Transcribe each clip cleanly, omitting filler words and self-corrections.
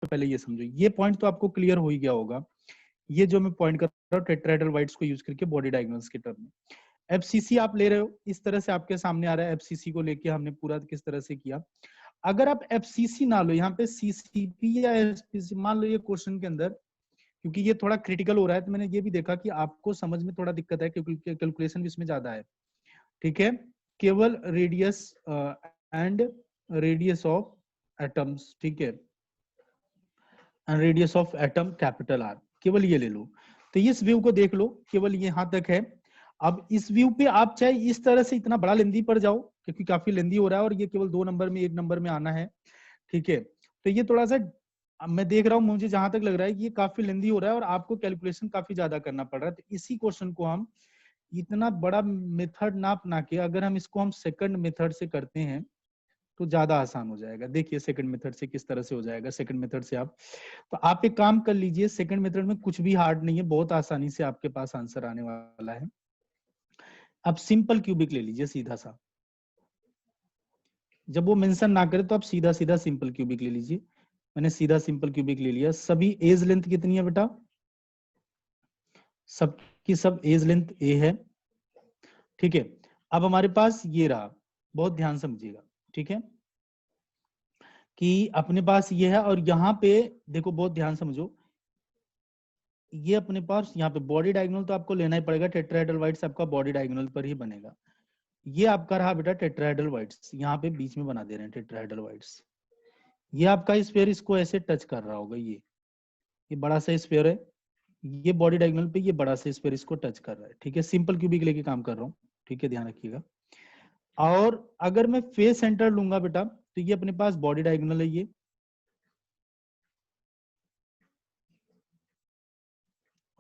पहले ये समझो, ये पॉइंट तो आपको क्लियर हो ही गया होगा। ये जो मैं पॉइंट कर रहा हूँ टेट्राहेड्रल वाइड्स को यूज करके बॉडी डायगोनल्स के टर्म में। एफसीसी आप ले रहे हो, इस तरह से आपके सामने आ रहा है। एफसीसी को लेके हमने पूरा किस तरह से किया। अगर आप एफसीसी ना लो, यहाँ पे सीसीपी या एफसीसी मान लो, ये क्वेश्चन के अंदर क्योंकि ये थोड़ा क्रिटिकल हो रहा है, तो मैंने ये भी देखा कि आपको समझ में थोड़ा दिक्कत है क्योंकि कैलकुलेशन भी इसमें ज्यादा है। ठीक है, केवल radius and radius of atoms, ठीक है, and radius of atom capital R, केवल ये ले लो। तो इस व्यू को देख लो, केवल यहाँ तक है। अब इस व्यू पे आप चाहे इस तरह से इतना बड़ा लेंदी पड़ जाओ क्योंकि काफी लेंदी हो रहा है और ये केवल 2 नंबर में 1 नंबर में आना है। ठीक है, तो ये थोड़ा सा मैं देख रहा हूँ, मुझे जहां तक लग रहा है कि ये काफी लेंदी हो रहा है और आपको कैलकुलेशन काफी ज्यादा करना पड़ रहा है। तो इसी क्वेश्चन को हम इतना बड़ा मेथड ना अपना के अगर हम इसको हम सेकंड मेथड से करते हैं तो ज्यादा आसान हो जाएगा। देखिए सेकंड मेथड से किस तरह से हो जाएगा। सेकंड मेथड से आप, तो आप एक काम कर लीजिए, सेकंड मेथड में कुछ भी हार्ड नहीं है, बहुत आसानी से आपके पास आंसर आने वाला है। आप सिंपल क्यूबिक ले लीजिए सीधा सा, जब वो मेंशन ना करे तो आप सीधा सीधा सिंपल क्यूबिक ले लीजिए। मैंने सीधा सिंपल क्यूबिक ले लिया। सभी एज लेंथ कितनी है बेटा? सबकी सब एज लेंथ ए है। ठीक है, अब हमारे पास ये रहा, बहुत ध्यान समझिएगा। ठीक है, कि अपने पास ये है और यहाँ पे देखो बहुत ध्यान समझो, ये अपने पास यहाँ पे बॉडी डायगोनल तो आपको लेना ही पड़ेगा। टेट्राहेड्रल वाइड्स आपका बॉडी डायगोनल पर ही बनेगा। ये आपका रहा बेटा टेट्राहेड्रल वाइड्स, यहाँ पे बीच में बना दे रहे हैं टेट्राहेड्रल वाइड्स। ये आपका स्फीयर इसको ऐसे टच कर रहा होगा, ये बड़ा सा स्फीयर है, ये बॉडी डायगोनल पे ये बड़ा सा स्फीयर इसको टच कर रहा है। ठीक है, सिंपल क्यूबिक लेके काम कर रहा हूँ। ठीक है, ध्यान रखिएगा। और अगर मैं फेस सेंटर लूंगा बेटा, तो ये अपने पास बॉडी डायगोनल है, ये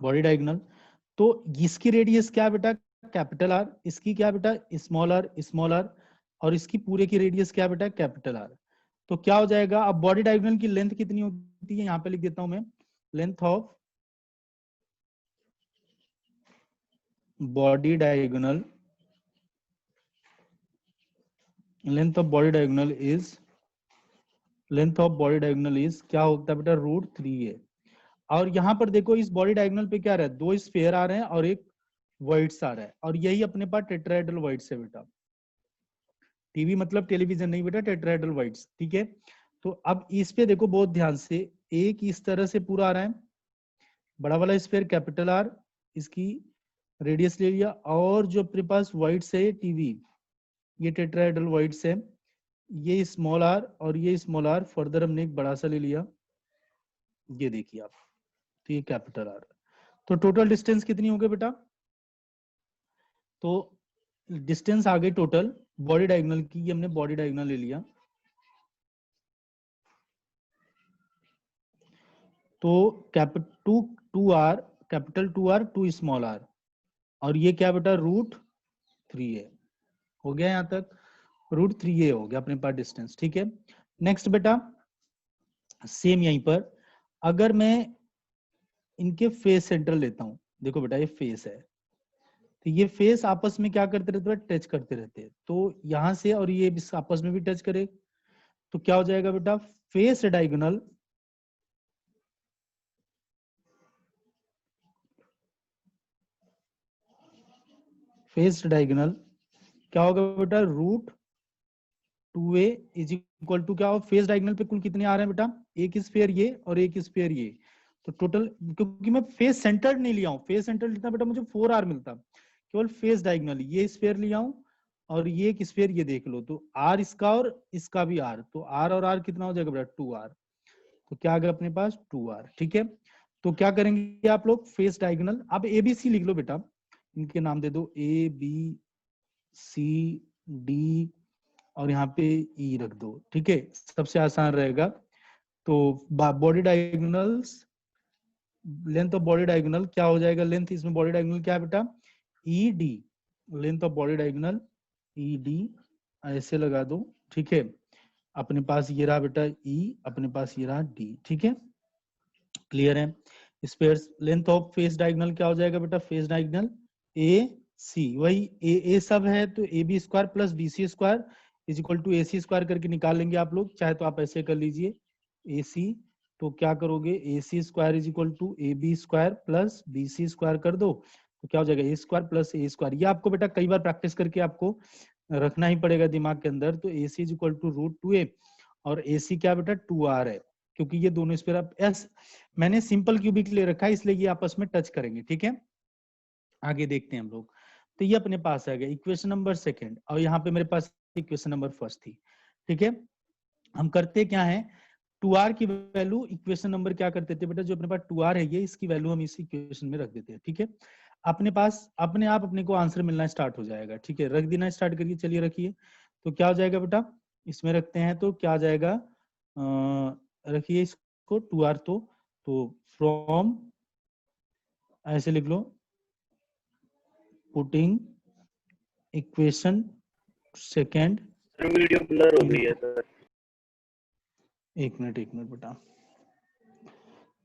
बॉडी डायगोनल। तो इसकी रेडियस क्या है बेटा? Capital R. इसकी क्या बेटा? Small r, small r. और इसकी पूरे की रेडियस क्या बेटा? Capital R. तो क्या हो जाएगा? अब बॉडी डायगोनल की लेंथ कितनी होती है, यहाँ पे लिख देता हूं मैं, length of body diagonal, length of body diagonal is, length of body diagonal is क्या होता है बेटा? √3 है। और यहाँ पर देखो इस बॉडी डायगोनल पे क्या रहा है? 2 स्फीयर आ रहे हैं और एक वाइड्स आ रहा है, और यही अपने पास टेट्राहेड्रल वाइड्स है बेटा। टीवी मतलब टेलीविजन नहीं बेटा, टेट्राहेड्रल वाइड्स। ठीक है, तो अब इस पे देखो बहुत ध्यान से, एक इस तरह से पूरा आ रहा है, बड़ा वाला स्फीयर कैपिटल आर, इसकी रेडियस ले लिया, और जो अपने पास वाइड्स है टीवी, ये टेट्राहेड्रल वाइड्स है, ये स्मॉल आर और ये स्मॉल आर, फर्दर हमने एक बड़ा सा ले लिया, ये देखिए आप, तो ये कैपिटल आर। तो टोटल डिस्टेंस कितनी हो गई बेटा? तो डिस्टेंस आ गई टोटल बॉडी डायगोनल की, ये हमने बॉडी डायगोनल ले लिया, तो two R, capital 2R 2 small r, और ये क्या बेटा? √3 है। हो गया यहाँ तक? √3 ये हो गया अपने पास डिस्टेंस। ठीक है, नेक्स्ट बेटा सेम यहीं पर, अगर मैं इनके फेस सेंटर लेता हूं, देखो बेटा ये फेस है, तो ये फेस आपस में क्या करते रहते हैं? टच करते रहते हैं। तो यहां से और ये आपस में भी टच करे, तो क्या हो जाएगा बेटा? फेस डायगोनल, फेस डायगोनल क्या होगा बेटा? √2a इज इक्वल टू क्या हो? फेस डायगोनल पे कुल कितने आ रहे हैं बेटा? एक स्फीयर ये और एक स्फीयर ये, तो टोटल, क्योंकि मैं फेस सेंटर नहीं लिया हूं, फेस सेंटर लिखता बेटा मुझे 4R मिलता, केवल फेस डायगोनल ये स्फीयर लिया हूं और ये एक स्फीयर ये देख लो, तो R इसका और इसका भी R, तो R और R कितना हो जाएगा बेटा? 2R। तो क्या आ गया अपने पास? 2R। ठीक है, तो क्या करेंगे आप लोग? फेस डायगोनल, अब ABC लिख लो बेटा, इनके नाम दे दो ABCD और यहाँ पे ई रख दो। ठीक है, सबसे आसान रहेगा। तो body diagonals, length of body diagonal क्या हो जाएगा? लेंथ इसमें बॉडी डायगोनल क्या है बेटा? ED, length of body diagonal ED, ऐसे लगा दो। ठीक है, अपने पास ये रहा बेटा E, अपने पास ये रहा D। ठीक है, क्लियर है? Spheres length of face diagonal क्या हो जाएगा बेटा? फेस डायगोनल AC, वही ए सब है, तो AB² + BC² is equal to AC² करके निकाल लेंगे आप लोग, चाहे तो आप ऐसे कर लीजिए AC तो क्या करोगे, A C square is equal to A B square plus B C square कर दो, तो क्या हो जाएगा A square plus A square. ये आपको बेटा कई बार प्रैक्टिस करके आपको रखना ही पड़ेगा दिमाग के अंदर। तो A C is equal to root two A और ए सी क्या बेटा 2r है, क्योंकि ये दोनों स्क्वायर आप एस मैंने सिंपल क्यूबिक ले रखा है इसलिए ये आपस में टच करेंगे। ठीक है, आगे देखते हैं हम लोग। तो ये अपने पास आ गया इक्वेशन नंबर सेकंड, और यहाँ पे मेरे पास इक्वेशन नंबर फर्स्ट थी। ठीक है, हम करते क्या है, 2r की वैल्यू इक्वेशन नंबर क्या करते थे बेटा, जो अपने पास 2r है ये इसकी वैल्यू हम इस इक्वेशन में रख देते हैं। ठीक है, अपने पास अपने आप अपने को आंसर मिलना स्टार्ट हो जाएगा। ठीक है, रख देना स्टार्ट करिए, चलिए रखिए। तो क्या हो जाएगा बेटा, इसमें रखते हैं तो क्या आ जाएगा, रखिए इसको 2r, तो फ्रॉम ऐसे लिख लो, putting equation second. Video blur हो गई है सर। एक मिनट बेटा,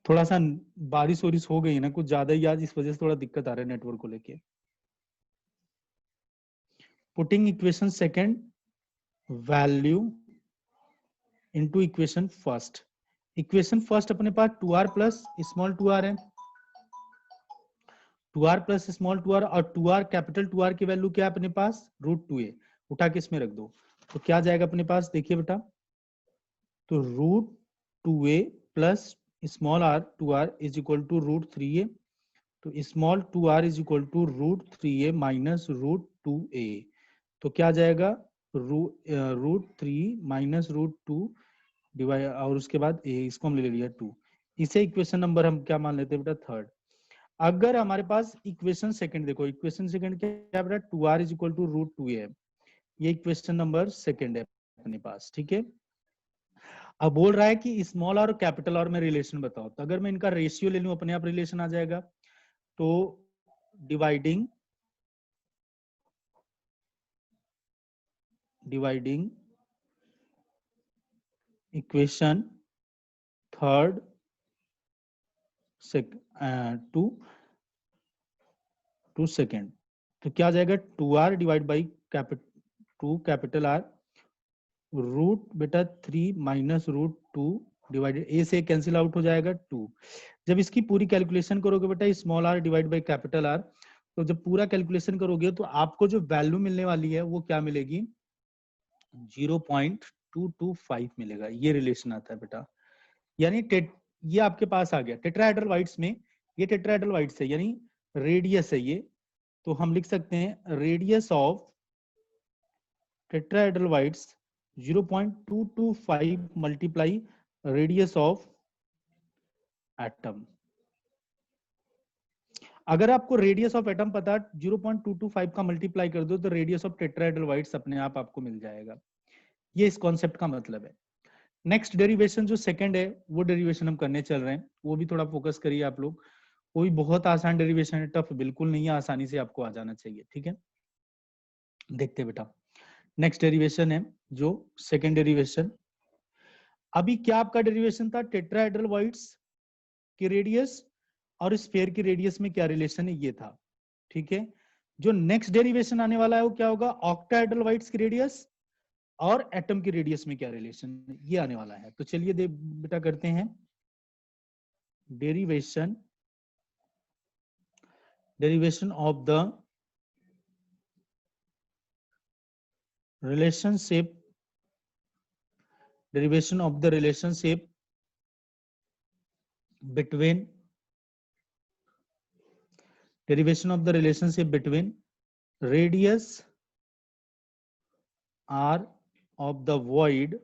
थोड़ा सा बारिश वारिश हो गई ना कुछ ज्यादा ही आज, इस वजह से थोड़ा दिक्कत आ रहा है नेटवर्क को लेके। Putting equation second value into equation first. Equation first अपने पास 2r प्लस स्मॉल 2r है, 2r प्लस स्मॉल 2r, और 2r कैपिटल 2r की वैल्यू क्या है अपने पास, रूट 2a, उठा के इसमें रख दो। तो क्या जाएगा अपने पास, देखिए बेटा, तो root 2a plus small r 2r is equal to root 3a, तो small 2r is equal to root 3a minus root 2a। तो क्या जाएगा, रूट 3 माइनस रूट 2 डिवाइड, और उसके बाद a, इसको हम ले लिया 2। इसे इक्वेशन नंबर हम क्या मान लेते हैं बेटा, थर्ड। अगर हमारे पास इक्वेशन सेकंड देखो, इक्वेशन सेकंड क्या बेटा, 2r is equal to root 2a है, ये इक्वेशन नंबर सेकंड है अपने पास। ठीक है, अब बोल रहा है कि स्मॉल और कैपिटल और में रिलेशन बताओ, तो अगर मैं इनका रेशियो ले लूं अपने आप रिलेशन आ जाएगा। तो dividing equation third to second, तो क्या आ जाएगा, 2r divide by capital R root बेटा 3 माइनस रूट 2 डिवाइडेड, ए से कैंसिल आउट हो जाएगा 2। जब इसकी पूरी कैलकुलेशन करोगे बेटा small r divide by capital R, तो जब पूरा कैलकुलेशन करोगे तो आपको जो वैल्यू मिलने वाली है वो क्या मिलेगी, 0.225 मिलेगा। ये रिलेशन आता है बेटा, यानी ये आपके पास आ गया टेट्राहेड्रल वाइड्स में, ये टेट्राहेड्रल वाइड्स है यानी रेडियस है ये, तो हम लिख सकते हैं radius of tetrahedral wides 0.225 multiply radius of atom. अगर आपको रेडियस ऑफ एटम पता 0.225 का मल्टीप्लाई कर दो तो रेडियस ऑफ टेट्राहेड्रल वाइड्स अपने आप आपको मिल जाएगा। ये इस कॉन्सेप्ट का मतलब है। नेक्स्ट डेरिवेशन जो सेकंड है वो डेरिवेशन हम करने चल रहे हैं, वो भी थोड़ा फोकस करिए आप लोग। कोई बहुत आसान डेरिवेशन है, टफ बिल्कुल नहीं है, आसानी से आपको आ जाना चाहिए। ठीक है, देखते हैं बेटा, नेक्स्ट डेरिवेशन है जो सेकंड डेरिवेशन। अभी क्या आपका डेरिवेशन था, टेट्राहेड्रल वाइड्स की रेडियस और स्फीयर की रेडियस में क्या रिलेशन है, ये था। ठीक है, जो नेक्स्ट डेरिवेशन आने वाला है वो क्या होगा, ऑक्टाहेड्रल वाइड्स की रेडियस और एटम की रेडियस में क्या रिलेशन, ये आने वाला है। तो चलिए बेटा करते हैं derivation of the relationship between radius r of the void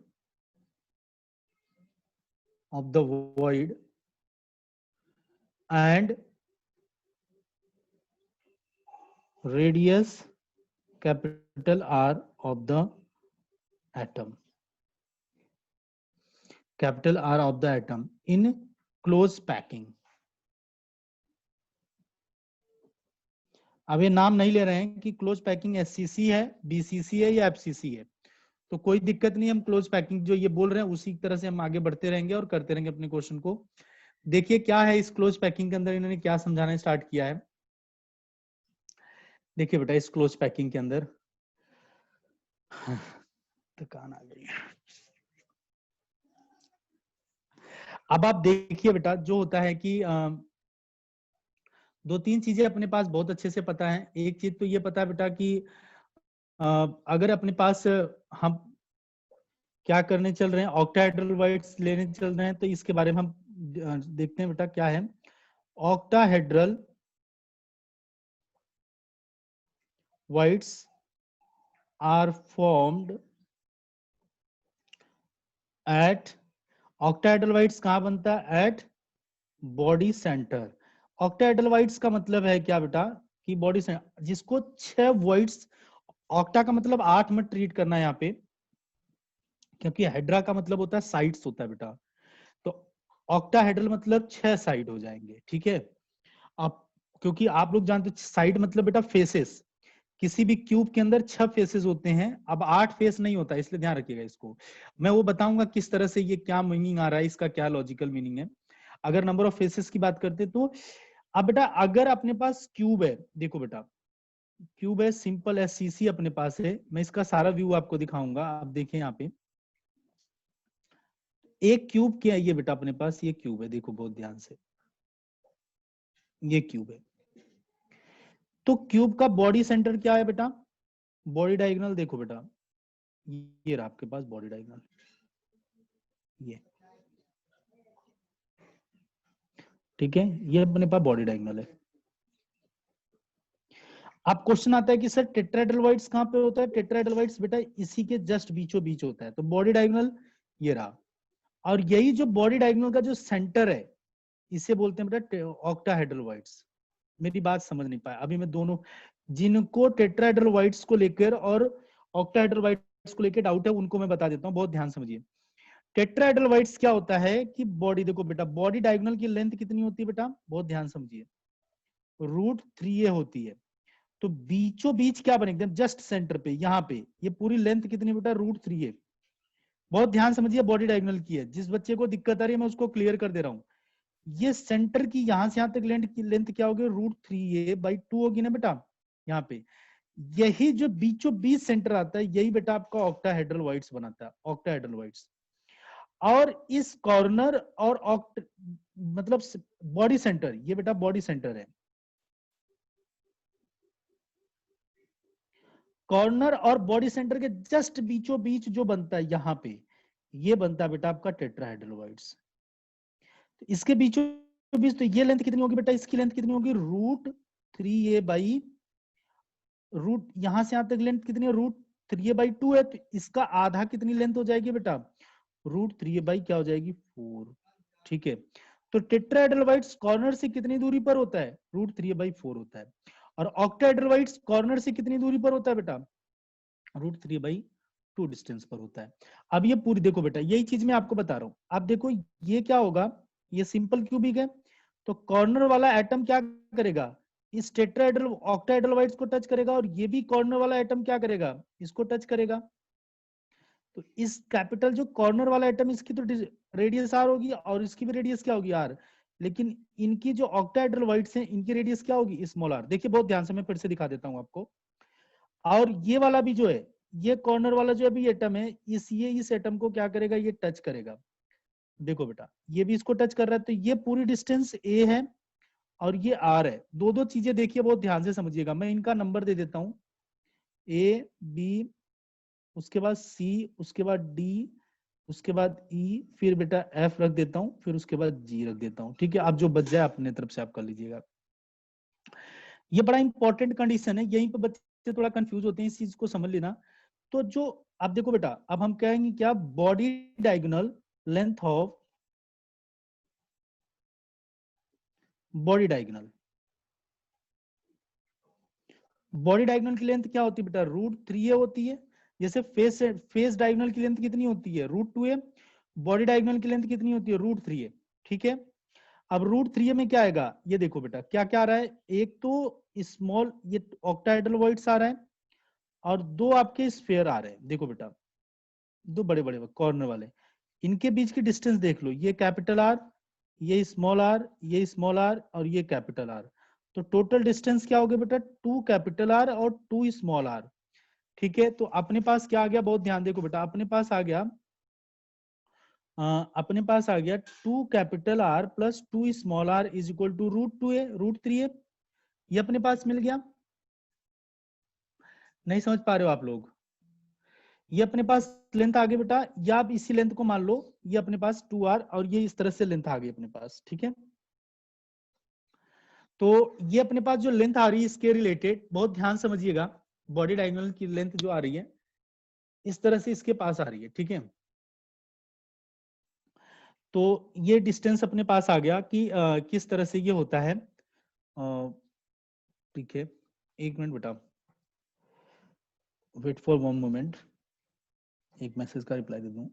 and radius capital R of the atom, in close packing। अब ये नाम नहीं ले रहे हैं कि क्लोज पैकिंग एससीसी है, बीसीसी है या एफसीसी है, तो कोई दिक्कत नहीं, हम क्लोज पैकिंग जो ये बोल रहे हैं उसी तरह से हम आगे बढ़ते रहेंगे और करते रहेंगे अपने क्वेश्चन को। देखिए क्या है इस क्लोज पैकिंग के अंदर, इन्होंने क्या समझाना स्टार्ट किया है। देखिए बेटा इस क्लोज पैकिंग के अंदर थकान आ गई। अब आप देखिए बेटा, जो होता है कि दो तीन चीजें अपने पास बहुत अच्छे से पता है। एक चीज तो ये पता है बेटा कि अगर अपने पास हम क्या करने चल रहे हैं, ऑक्टाहेड्रल वाइड्स लेने चल रहे हैं, तो इसके बारे में हम देखते हैं बेटा क्या है। Octahedral voids are formed at, octahedral voids कहां बनता है? At body centre. Octahedral voids का मतलब है क्या बेटा कि बॉडी सेंटर, जिसको 6 वाइड्स, ऑक्टा का मतलब 8 में ट्रीट करना है यहाँ पे, क्योंकि हेड्रा का मतलब होता है साइड्स होता है बेटा। तो ऑक्टाहेड्रल मतलब 6 साइड हो जाएंगे, ठीक है। अब क्योंकि आप लोग जानते हो साइड मतलब बेटा फेसेस, किसी भी क्यूब के अंदर 6 फेसेस होते हैं। अब 8 फेस नहीं होता, इसलिए ध्यान रखिएगा इसको। मैं वो बताऊंगा किस तरह से ये क्या मीनिंग आ रहा है, इसका क्या लॉजिकल मीनिंग है। अगर नंबर ऑफ फेसेस की बात करते तो अब बेटा अगर अपने पास क्यूब है, देखो बेटा क्यूब है, सिंपल एससीसी अपने पास है। मैं इसका सारा व्यू आपको दिखाऊंगा, आप देखें यहाँ पे। एक क्यूब क्या है ये बेटा अपने पास, ये क्यूब है, देखो बहुत ध्यान से, ये क्यूब है। तो क्यूब का बॉडी सेंटर क्या है बेटा? बॉडी डायगोनल देखो बेटा, ये रहा आपके पास बॉडी डायगोनल, ये ठीक है, ये अपने पास बॉडी डायगोनल है। अब क्वेश्चन आता है कि सर टेट्राहेड्रल वाइड्स कहां पे होता है? टेट्राहेड्रल वाइड्स बेटा इसी के जस्ट बीचों बीच होता है। तो बॉडी डायगोनल ये रहा, और यही जो बॉडी डायगोनल का जो सेंटर है, इसे बोलते हैं बेटा ऑक्टाहेड्रल वाइड्स। मेरी बात समझ नहीं पाया अभी मैं दोनों, जिनको टेट्राहेड्रल वाइड्स को लेकर और ऑक्टाहेड्रल वाइड्स को लेकर डाउट है, उनको मैं बता देता हूँ, बहुत ध्यान समझिए। टेट्राहेड्रल वाइड्स क्या होता है कि बॉडी, देखो बेटा बॉडी डायगोनल की लेंथ कितनी होती है बेटा, बहुत ध्यान समझिए, √3a होती है। तो बीचों बीच क्या बनेगा, जस्ट सेंटर पे, यहाँ पे ये पूरी लेंथ कितनी बेटा, √3a। बहुत ध्यान समझिए, बॉडी डायगोनल की है। जिस बच्चे को दिक्कत आ रही है मैं उसको क्लियर कर दे रहा हूँ। ये सेंटर की यहां से यहां तक लेंथ क्या होगी, √3a/2 होगी ना बेटा, यहाँ पे। यही जो बीचों बीच सेंटर आता है, यही बेटा आपका ऑक्टाहेड्रल वाइड्स बनाता है, ऑक्टाहेड्रल वाइड्स। और इस कॉर्नर और मतलब बॉडी सेंटर, ये बेटा बॉडी सेंटर है। कॉर्नर और बॉडी सेंटर के जस्ट बीचों बीच जो बनता है यहाँ पे, ये बनता है बेटा आपका टेट्राहेड्रल वाइड्स। तो इसके बीचों बीच, तो ये लेंथ कितनी होगी बेटा, इसकी लेंथ कितनी होगी, √3a/, रूट यहां से यहां तक लेंथ कितनी है, √3a/2 है। तो इसका आधा कितनी लेंथ हो जाएगी बेटा, √3a/ क्या हो जाएगी, 4। ठीक है। तो टेट्राहेड्रल वाइड्स कॉर्नर से कितनी दूरी पर होता है, √3a/4 होता है। और ऑक्टाहेड्रल वाइड्स कॉर्नर से कितनी दूरी पर होता है बेटा, √3/2 डिस्टेंस पर होता है। अब ये पूरी देखो बेटा, यही चीज मैं आपको बता रहा हूं। अब देखो ये क्या होगा, ये सिंपल क्यूबिक है, तो कॉर्नर वाला एटम क्या करेगा, इस टेट्राहेड्रल ऑक्टाहेड्रल वाइड्स को टच करेगा, और ये भी कॉर्नर वाला एटम क्या करेगा, इसको टच करेगा। तो इस कैपिटल जो कॉर्नर वाला एटम, इसकी तो रेडियस आर होगी, और इसकी भी रेडियस क्या होगी, आर। लेकिन इनकी जो ऑक्टाहेड्रल वाइड्स हैं, इनकी रेडियस क्या होगी, स्मॉल आर। देखिए बहुत ध्यान से, मैं फिर से दिखा देता हूं आपको। और ये वाला भी जो है, ये कॉर्नर वाला जो अभी एटम है, इस एटम को क्या करेगा, ये टच करेगा। देखो बेटा ये भी इसको टच कर रहा है, तो ये पूरी डिस्टेंस ए है और ये आर है। दो दो चीजें देखिए, बहुत ध्यान से समझिएगा। मैं इनका नंबर दे देता हूं, ए बी, उसके बाद सी, उसके बाद डी, उसके बाद ई, फिर बेटा एफ रख देता हूं, फिर उसके बाद जी रख देता हूं। ठीक है, अब जो बच जाए अपने तरफ से आप कर लीजिएगा। ये बड़ा इंपॉर्टेंट कंडीशन है, यहीं पे बच्चे थोड़ा कंफ्यूज होते हैं, इस चीज को समझ लेना। तो जो आप देखो बेटा, अब हम कहेंगे क्या, body diagonal length of body diagonal, body diagonal की लेंथ क्या होती है बेटा, √3a होती है। जैसे फेस डायगोनल की लेंथ कितनी होती है, √2a। बॉडी डायगोनल की लेंथ कितनी होती है, √3a। ठीक है। अब √3a में क्या आएगा, ये देखो बेटा क्या क्या आ रहा है, एक तो स्मॉल ये ऑक्टाहेड्रल वाइड्स आ रहा है, और दो आपके स्फेयर आ रहे हैं। देखो बेटा दो बड़े बड़े कॉर्नर वाले, इनके बीच की डिस्टेंस देख लो, ये कैपिटल आर, ये स्मॉल आर, ये स्मॉल आर, और ये कैपिटल आर। तो टोटल डिस्टेंस क्या हो गया बेटा, 2 कैपिटल आर और 2 स्मॉल आर। ठीक है। तो अपने पास क्या आ गया, बहुत ध्यान देखो बेटा, अपने पास आ गया अपने पास आ गया 2 capital R plus 2 small r is equal to √3 है। ये अपने पास मिल गया। नहीं समझ पा रहे हो आप लोग? ये अपने पास लेंथ आ गई बेटा, या आप इसी लेंथ को मान लो, ये अपने पास 2r और ये इस तरह से लेंथ आ गई अपने पास, ठीक है। तो ये अपने पास जो लेंथ आ रही है इसके रिलेटेड बहुत ध्यान समझिएगा, बॉडी डायगोनल की लेंथ जो आ रही है इस तरह से इसके पास आ रही है, ठीक है। तो ये डिस्टेंस अपने पास आ गया कि किस तरह से ये होता है, ठीक है। एक मिनट बेटा, वेट फॉर वन मोमेंट, एक मैसेज का रिप्लाई दे दूं।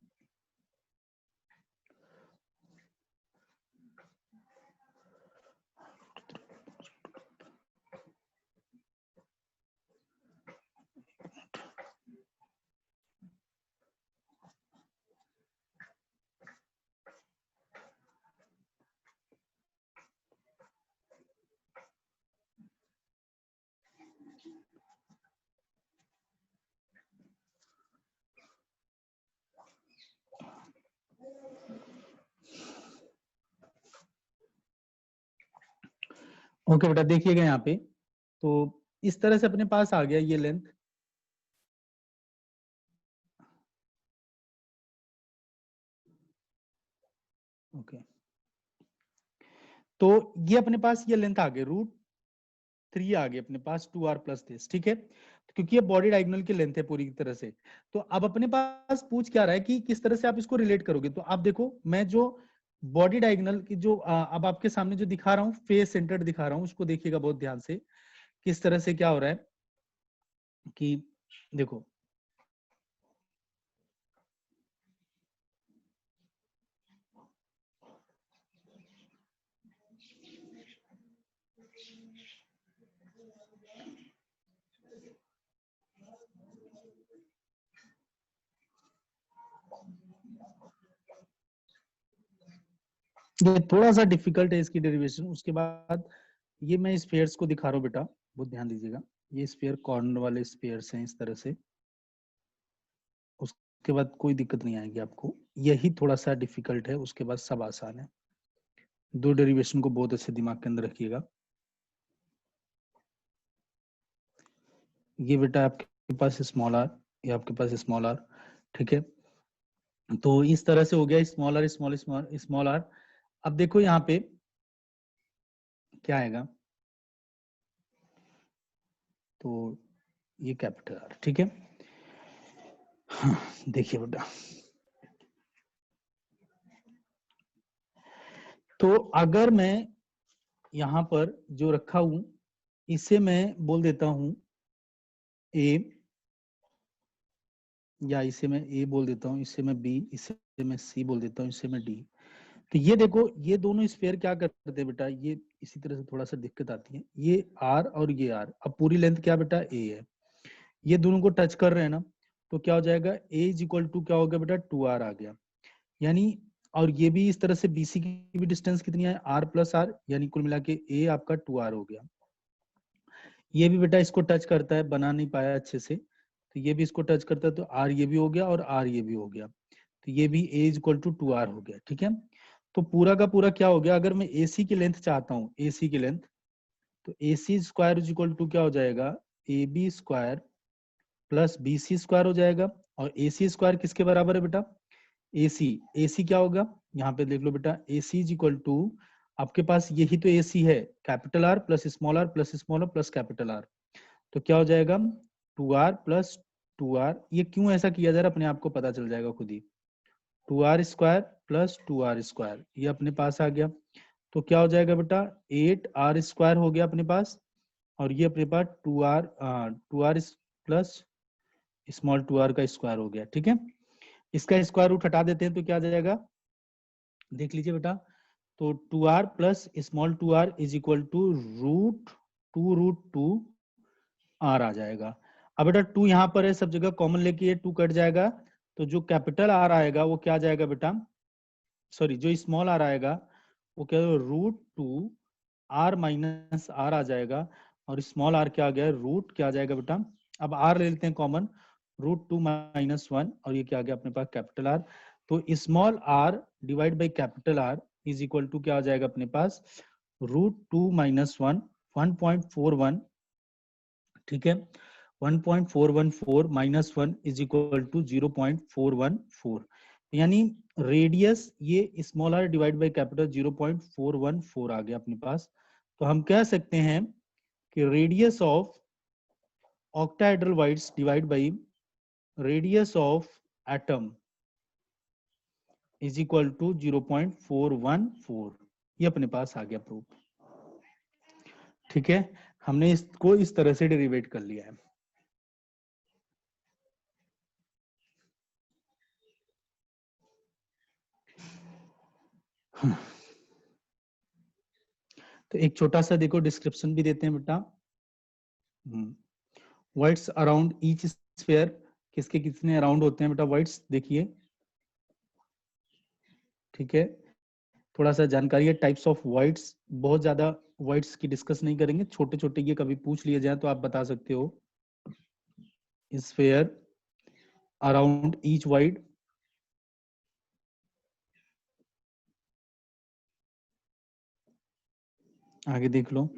ओके बेटा, देखिएगा यहाँ पे, तो इस तरह से अपने पास आ गया ये लेंथ। ओके, तो ये अपने पास ये लेंथ आ गई √3 आ गई अपने पास 2r प्लस दिस, ठीक है। क्योंकि ये बॉडी डायगोनल की लेंथ है पूरी तरह से। तो अब अपने पास पूछ क्या रहा है कि किस तरह से आप इसको रिलेट करोगे। तो आप देखो, मैं जो बॉडी डायगोनल की जो अब आपके सामने जो दिखा रहा हूँ, फेस सेंटर्ड दिखा रहा हूँ, उसको देखिएगा बहुत ध्यान से किस तरह से क्या हो रहा है कि देखो, ये थोड़ा सा डिफिकल्ट है इसकी डेरिवेशन। उसके बाद ये मैं स्फीयर्स को दिखा रहा हूँ बेटा, बहुत ध्यान दीजिएगा। ये स्फीयर कॉर्नर वाले स्फीयर्स हैं इस तरह से। उसके बाद कोई दिक्कत नहीं आएगी आपको, यही थोड़ा सा डिफिकल्ट है, उसके बाद सब आसान है। दो डेरिवेशन को बहुत अच्छे दिमाग के अंदर रखिएगा। ये बेटा आपके पास स्मॉल आर, ये आपके पास स्मॉल आर, ठीक है। तो इस तरह से हो गया small r small small small r. अब देखो यहाँ पे क्या आएगा, तो ये कैपिटल आर, ठीक है। हाँ, देखिए बेटा, तो अगर मैं यहाँ पर जो रखा हूं इसे मैं बोल देता हूं ए, या इसे मैं ए बोल देता हूं, इसे मैं बी, इसे मैं सी बोल देता हूं, इसे मैं डी। तो ये देखो, ये दोनों स्फीयर क्या करते हैं बेटा, ये इसी तरह से थोड़ा सा दिक्कत आती है। ये आर और ये आर, अब पूरी लेंथ क्या बेटा ए है, ये दोनों को टच कर रहे हैं ना, तो क्या हो जाएगा, ए इज इक्वल टू क्या हो गया बेटा 2r आ गया। यानी और ये भी इस तरह से बीसी की भी डिस्टेंस कितनी है, r प्लस आर, यानी कुल मिला के ए आपका 2r हो गया। ये भी बेटा इसको टच करता है, बना नहीं पाया अच्छे से, तो ये भी इसको टच करता है, तो r ये भी हो गया और r ये भी हो गया, तो ये भी a is equal to 2r हो गया, ठीक है। तो पूरा का पूरा क्या हो गया, अगर मैं AC की लेंथ चाहता हूँ, AC की लेंथ, तो AC square is equal to क्या हो जाएगा, AB square plus BC square हो जाएगा। और AC स्क्वायर किसके बराबर है बेटा, AC क्या होगा, यहाँ पे देख लो बेटा, AC इज इक्वल टू, आपके पास यही तो AC है, capital R plus small r plus small r plus capital R। तो क्या हो जाएगा 2r प्लस 2r, ये क्यों ऐसा किया जा रहा है अपने आप को पता चल जाएगा खुद ही। 2r square plus 2r square, ये अपने पास आ गया। तो क्या हो जाएगा बेटा 8r स्क्वायर हो गया अपने पास, और ये अपने पास 2r प्लस स्मॉल 2r का स्क्वायर हो गया, ठीक है। इसका स्क्वायर रूट हटा देते हैं तो क्या आ जाएगा, देख लीजिए बेटा, तो 2r plus small 2r is equal to √2 r आ जाएगा। अब बेटा 2 यहाँ पर है, सब जगह कॉमन लेके ये 2 कट जाएगा, तो जो कैपिटल R आएगा वो क्या आ जाएगा बेटा, सॉरी जो स्मॉल r आएगा वो क्या, √2 r माइनस r आ जाएगा, और स्मॉल r क्या आ गया, रूट क्या आ जाएगा बेटा, अब r ले लेते हैं कॉमन, √2 - 1, और ये क्या आ गया अपने पास कैपिटल R। तो small r divide by capital R is equal to क्या आ जाएगा अपने पास, √2 - 1, 1.41, ठीक है, 1.414 - 1 इज इक्वल टू 0.414, यानी रेडियस ये small r divide by capital 0.414 आ गया अपने पास। तो हम कह सकते हैं कि radius of octahedral voids divide by radius of atom is equal to 0.414, ये अपने पास आ गया प्रूफ। ठीक है, हमने इसको इस तरह से डेरिवेट कर लिया है। तो एक छोटा सा देखो डिस्क्रिप्शन भी देते हैं बेटा। वाइड्स अराउंड ईच स्फीयर, किसके कितने अराउंड होते हैं बेटा वाइड्स, देखिए। ठीक है, थोड़ा सा जानकारी है टाइप्स ऑफ वाइड्स, बहुत ज्यादा वाइड्स की डिस्कस नहीं करेंगे, छोटे छोटे ये कभी पूछ लिए जाए तो आप बता सकते हो। स्फीयर अराउंड ईच वाइड, आगे देख लो।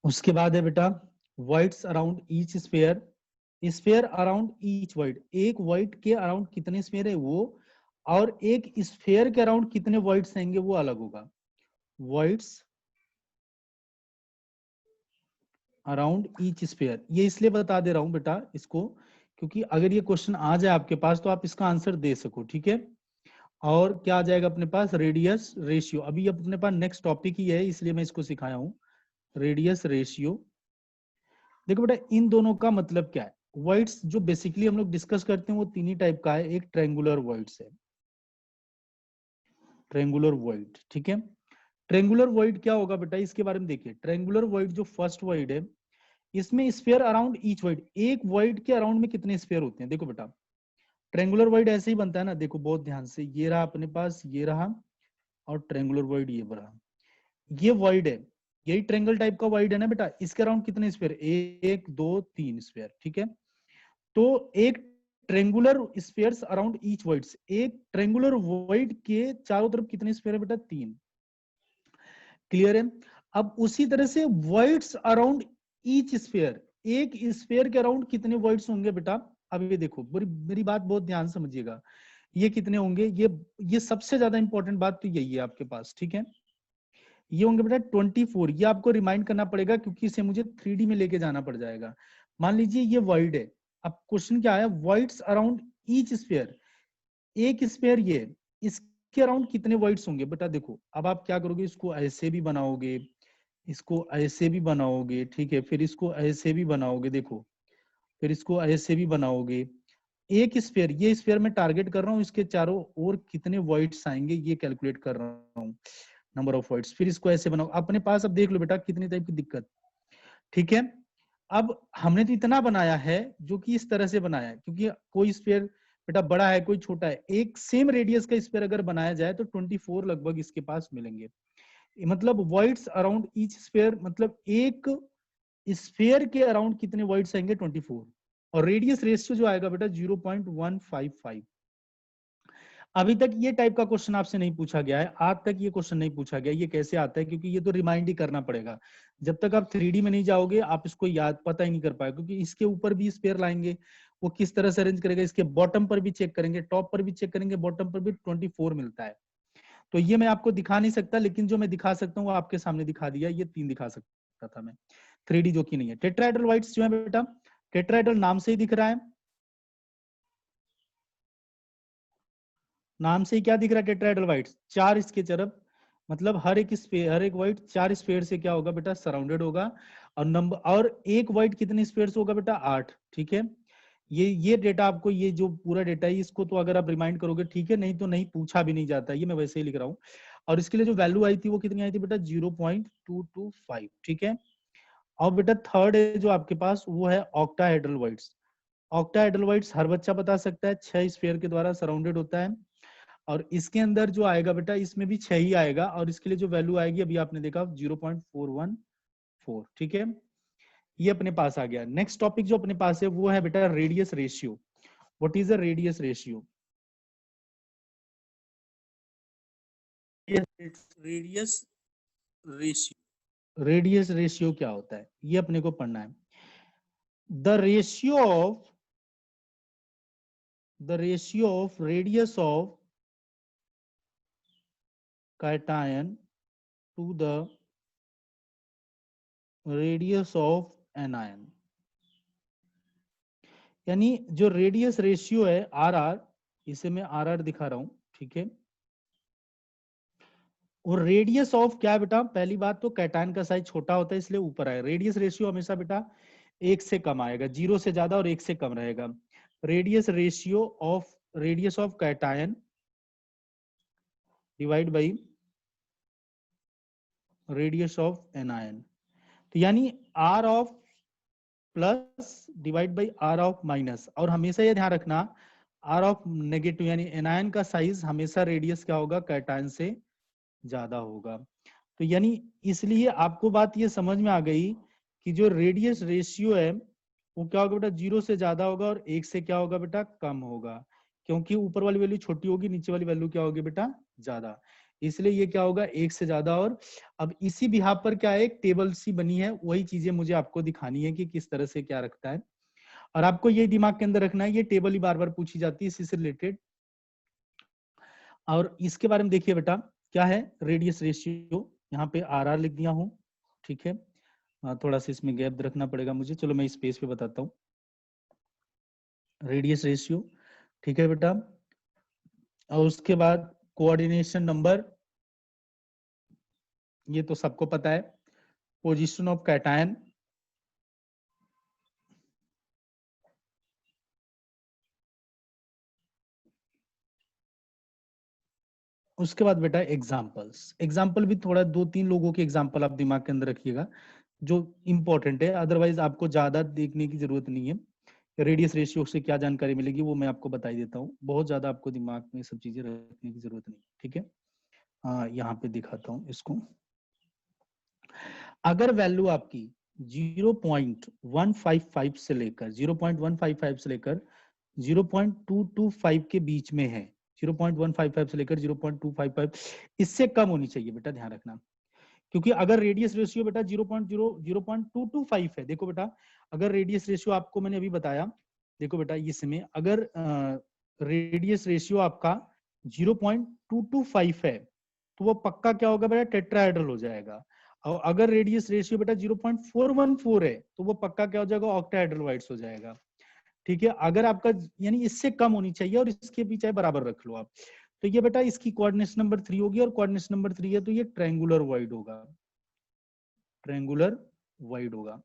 उसके बाद है बेटा wides around each sphere, sphere around each wide, एक वाइड के अराउंड कितने स्फीयर है वो, और एक स्फीयर के अराउंड कितने वाइड्स आएंगे वो अलग होगा। वाइड्स अराउंड ईच स्फीयर, ये इसलिए बता दे रहा हूं बेटा इसको, क्योंकि अगर ये क्वेश्चन आ जाए आपके पास तो आप इसका आंसर दे सको। ठीक है, और क्या आ जाएगा अपने पास, रेडियस रेशियो। अभी अपने पास नेक्स्ट टॉपिक ही है इसलिए मैं इसको सिखाया हूं, रेडियस रेशियो। देखो बेटा इन दोनों का मतलब क्या है, वर्ड्स जो बेसिकली हम लोग डिस्कस करते हैं वो तीन ही टाइप का है। एक ट्रेंगुलर वर्ड्स है, ट्रेंगुलर वर्ड, ठीक है। ट्रेंगुलर वर्ड क्या होगा बेटा, इसके बारे में देखिए। ट्रेंगुलर वर्ड जो फर्स्ट वर्ड है, इसमें स्फीयर अराउंड ईच वर्ड, एक वर्ड के अराउंड में कितने स्फीयर होते हैं। देखो बेटा ट्रेंगुलर वर्ड ऐसे ही बनता है ना, देखो बहुत ध्यान से, ये रहा अपने पास, ये रहा, और ट्रेंगुलर वर्ड ये रहा, ये वर्ड है, यही ट्रेंगल टाइप का वर्ड है ना बेटा। इसके अराउंड कितने स्फीयर, 1 2 3 स्फीयर, ठीक है। तो एक triangular spheres around each words, एक ट्रेंगुलर वर्ड के चारों तरफ कितने स्फीयर है बेटा, 3। क्लियर है। अब उसी तरह से वर्ड्स अराउंड ईच स्फीयर, एक स्फीयर के अराउंड कितने वर्ड्स होंगे बेटा। अब ये देखो मेरी बात बहुत ध्यान से समझिएगा, ये कितने होंगे, ये सबसे ज्यादा इंपॉर्टेंट बात तो यही है आपके पास, ठीक है। ये होंगे बेटा 24, ये आपको रिमाइंड करना पड़ेगा क्योंकि इसे मुझे 3D में लेके जाना पड़ जाएगा। मान लीजिए ये वर्ड है, अब क्वेश्चन क्या है, वर्ड्स अराउंड ईच स्फीयर, एक स्फीयर ये, इसके अराउंड कितने वर्ड्स होंगे बेटा। देखो अब आप क्या करोगे, इसको ऐसे भी बनाओगे, इसको ऐसे भी बनाओगे, ठीक है, फिर इसको ऐसे भी बनाओगे, देखो, फिर इसको ऐसे भी बनाओगे। एक स्फीयर, ये स्फीयर में टारगेट कर रहा हूँ, इसके चारों ओर कितने वर्ड्स आएंगे ये कैलकुलेट कर रहा हूँ, नंबर ऑफ वर्ड्स। फिर इसको ऐसे बनाओ अपने पास, अब देख लो बेटा कितनी टाइप की दिक्कत, ठीक है। अब हमने तो इतना बनाया है जो कि इस तरह से बनाया है, क्योंकि कोई स्फीयर बेटा बड़ा है कोई छोटा है, एक सेम रेडियस का स्फीयर अगर बनाया जाए तो 24 लगभग इसके पास मिलेंगे। मतलब वर्ड्स अराउंड ईच स्फीयर, मतलब एक स्फीयर के अराउंड कितने वर्ड्स आएंगे, 24, और रेडियस रेशियो जो आएगा बेटा 0.155। अभी तक ये टाइप का क्वेश्चन आपसे नहीं पूछा गया है, आज तक ये क्वेश्चन नहीं पूछा गया। ये कैसे आता है, क्योंकि ये तो रिमाइंड ही करना पड़ेगा, जब तक आप 3D में नहीं जाओगे आप इसको याद पता ही नहीं कर पाए, क्योंकि इसके ऊपर भी स्पेयर लाएंगे, वो किस तरह से अरेंज करेगा, इसके बॉटम पर भी चेक करेंगे, टॉप पर भी चेक करेंगे, बॉटम पर भी 24 मिलता है। तो ये मैं आपको दिखा नहीं सकता, लेकिन जो मैं दिखा सकता हूँ वो आपके सामने दिखा दिया, ये 3 दिखा सकता था मैं, 3D जो कि नहीं है। टेट्राहेड्रल वाइड्स जो है बेटा, टेट्राहेड्रल नाम से ही दिख रहा है, नाम से ही क्या दिख रहा है, टेट्राहेड्रल वाइड्स, 4 इसके तरफ, मतलब हर एक स्फीयर, हर एक वाइड 4 स्फीयर से क्या होगा बेटा, सराउंडेड होगा। और नंबर, और एक वाइड कितने स्फीयर होगा बेटा, 8, ठीक है। ये डेटा आपको, ये जो पूरा डेटा है इसको तो अगर आप रिमाइंड करोगे ठीक है, नहीं तो नहीं पूछा भी नहीं जाता, ये मैं वैसे ही लिख रहा हूँ। और इसके लिए जो वैल्यू आई थी वो कितनी आई थी बेटा, 0.225, ठीक है। और बेटा थर्ड है जो आपके पास वो है ऑक्टाहेड्रल वाइड्स। ऑक्टाहेड्रल वाइड्स हर बच्चा बता सकता है, 6 स्फीयर के द्वारा सराउंडेड होता है, और इसके अंदर जो आएगा बेटा इसमें भी 6 ही आएगा, और इसके लिए जो वैल्यू आएगी अभी आपने देखा 0.414, ठीक है। ये अपने पास आ गया। नेक्स्ट टॉपिक जो अपने पास है वो है बेटा radius ratio. What is the radius ratio. Radius ratio. Radius ratio क्या होता है ये अपने को पढ़ना है। The ratio of radius of cation to the radius of anion, यानी जो रेडियस रेशियो है आर, इसे मैं आर दिखा रहा हूं, ठीक है। और रेडियस ऑफ क्या है बेटा, पहली बात तो कैटायन का साइज छोटा होता है इसलिए ऊपर आएगा। रेडियस रेशियो हमेशा बेटा 1 से कम आएगा, 0 से ज्यादा और 1 से कम रहेगा। Radius ratio of radius of cation divide by radius of anion, तो यानी r of plus divide by r of minus. और हमेशा ये ध्यान रखना आर ऑफ नेगेटिव यानी एनायन का साइज हमेशा रेडियस क्या होगा, कैटायन से ज्यादा होगा। तो यानी इसलिए आपको बात ये समझ में आ गई कि जो रेडियस रेशियो है वो क्या होगा बेटा, 0 से ज्यादा होगा और 1 से क्या होगा बेटा, कम होगा। क्योंकि ऊपर वाली वैल्यू छोटी होगी, नीचे वाली वैल्यू क्या होगी बेटा, ज्यादा। इसलिए ये क्या होगा, 1 से ज्यादा। और अब इसी बिहाफ पर क्या है, एक टेबल सी बनी है, वही चीजें मुझे आपको दिखानी है कि किस तरह से क्या रखता है। और आपको ये दिमाग के अंदर रखना है, ये टेबल ही बार बार पूछी जाती है इसी से रिलेटेड। और इसके बारे में देखिए बेटा, क्या है रेडियस रेशियो, यहाँ पे आर लिख दिया हूं, ठीक है। थोड़ा सा इसमें गैप रखना पड़ेगा मुझे, चलो मैं इस पेज पे बताता हूँ। रेडियस रेशियो, ठीक है बेटा। और उसके बाद कोऑर्डिनेशन नंबर, ये तो सबको पता है। पोजीशन ऑफ कैटायन, उसके बाद बेटा एग्जाम्पल्स। एग्जाम्पल भी थोड़ा 2-3 लोगों के एग्जाम्पल आप दिमाग के अंदर रखिएगा जो इंपॉर्टेंट है, अदरवाइज आपको ज्यादा देखने की जरूरत नहीं है। रेडियस रेशियो से क्या जानकारी मिलेगी वो मैं आपको बता ही देता हूँ, बहुत ज्यादा आपको दिमाग में सब चीजें रखने की जरूरत नहीं, ठीक है। यहाँ पे दिखाता हूँ इसको। अगर वैल्यू आपकी 0.155 से लेकर 0.225 के बीच में है, 0.155 से लेकर 0.255, इससे कम होनी चाहिए बेटा, ध्यान रखना। क्योंकि अगर रेडियस रेशियो बेटा 0.225 है, देखो बेटा अगर रेडियस रेशियो आपको मैंने अभी बताया, देखो बेटा इसमें अगर रेडियस रेशियो आपका 0.225 है तो वो पक्का क्या होगा बेटा, टेट्राहेड्रल हो जाएगा। और अगर रेडियस रेशियो बेटा 0.414 है तो वो पक्का क्या हो जाएगा, ऑक्टाहेड्रल वाइड्स हो जाएगा, ठीक है। अगर आपका यानी इससे कम होनी चाहिए और इसके भी चाहे बराबर रख लो आप, तो ये बेटा इसकी कोऑर्डिनेशन नंबर 3 होगी। और कोऑर्डिनेशन नंबर 3 है तो ये ट्रायंगुलर वाइड होगा, ट्रायंगुलर वाइड होगा।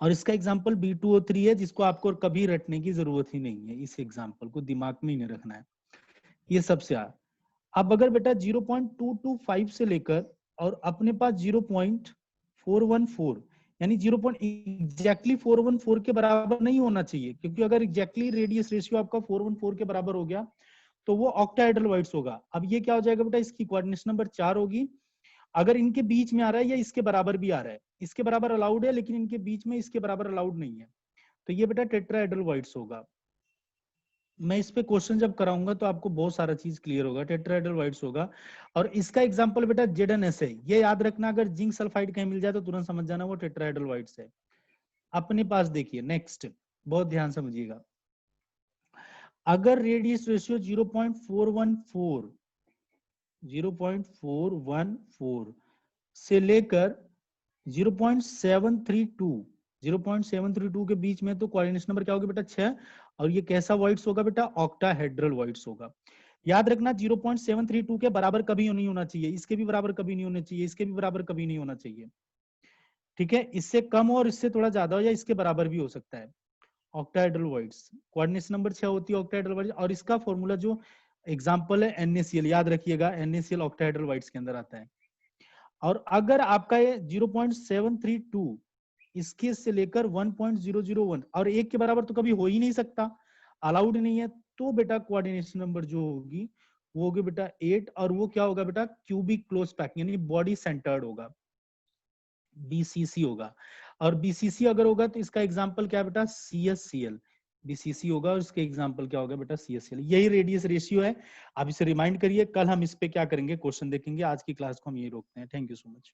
और इसका एग्जांपल B2O3 है, जिसको आपको कभी रटने की जरूरत ही नहीं है, इस एग्जांपल को दिमाग में ही नहीं रखना है, ये सबसे आ। अब अगर बेटा 0.225 से लेकर और अपने पास 0.414 यानी 0. एग्जैक्टली 414 के बराबर नहीं होना चाहिए, क्योंकि अगर एग्जैक्टली रेडियस रेशियो आपका 414 के बराबर हो गया तो वो ऑक्टाहेड्रल वाइड्स होगा। अब ये क्या हो जाएगा बेटा, इसकी कोऑर्डिनेशन नंबर 4 होगी। अगर इनके बीच में आ रहा है या इसके बराबर भी आ रहा है, इसके बराबर अलाउड है लेकिन इनके बीच में इसके बराबर अलाउड नहीं है, तो ये बेटा टेट्राहेड्रल वाइड्स होगा। मैं इस पे क्वेश्चन जब कराऊंगा तो आपको बहुत सारा चीज क्लियर होगा, टेट्राहेड्रल वाइड्स होगा। और इसका एग्जांपल बेटा ZnS है, ये याद रखना, अगर जिंक सल्फाइड कहीं मिल जाए तो तुरंत समझ जाना वो टेट्राहेड्रल वाइड्स है। अपने पास देखिए नेक्स्ट, बहुत ध्यान समझिएगा। अगर रेडियस रेशियो 0.414 से लेकर 0.732 के बीच में, तो कोऑर्डिनेशन नंबर क्या होगा बेटा, 6। और ये कैसा वाइड्स होगा बेटा, ऑक्टाहेड्रल वाइड्स होगा। याद रखना 0.732 के बराबर कभी नहीं होना चाहिए, इसके भी बराबर कभी नहीं होना चाहिए, इसके भी बराबर कभी नहीं होना चाहिए, ठीक है। इससे कम हो और इससे थोड़ा ज्यादा हो या इसके बराबर भी हो सकता है। ऑक्टाहेड्रल वाइड्स कोऑर्डिनेशन नंबर 6 होती है ऑक्टाहेड्रल वाइड्स। और इसका फॉर्मूला जो एग्जांपल है NaCl, याद रखिएगा NaCl ऑक्टाहेड्रल वाइड्स के अंदर आता है। और अगर आपका ये 0.732 इसके से लेकर 1.001 और 1 के बराबर तो कभी हो ही नहीं सकता, अलाउड नहीं है, तो बेटा कोऑर्डिनेशन नंबर जो होगी वो होगी बेटा 8। और वो क्या होगा बेटा, क्यूबिक क्लोज पैकिंग यानी बॉडी सेंटर्ड होगा, BCC होगा। और BCC अगर होगा तो इसका एग्जांपल क्या है बेटा, CSCl, बीसीसी होगा और इसके एग्जांपल क्या होगा बेटा, सीएसएल। यही रेडियस रेशियो है। आप इसे रिमाइंड करिए, कल हम इस पे क्या करेंगे, क्वेश्चन देखेंगे। आज की क्लास को हम यही रोकते हैं। Thank you so much.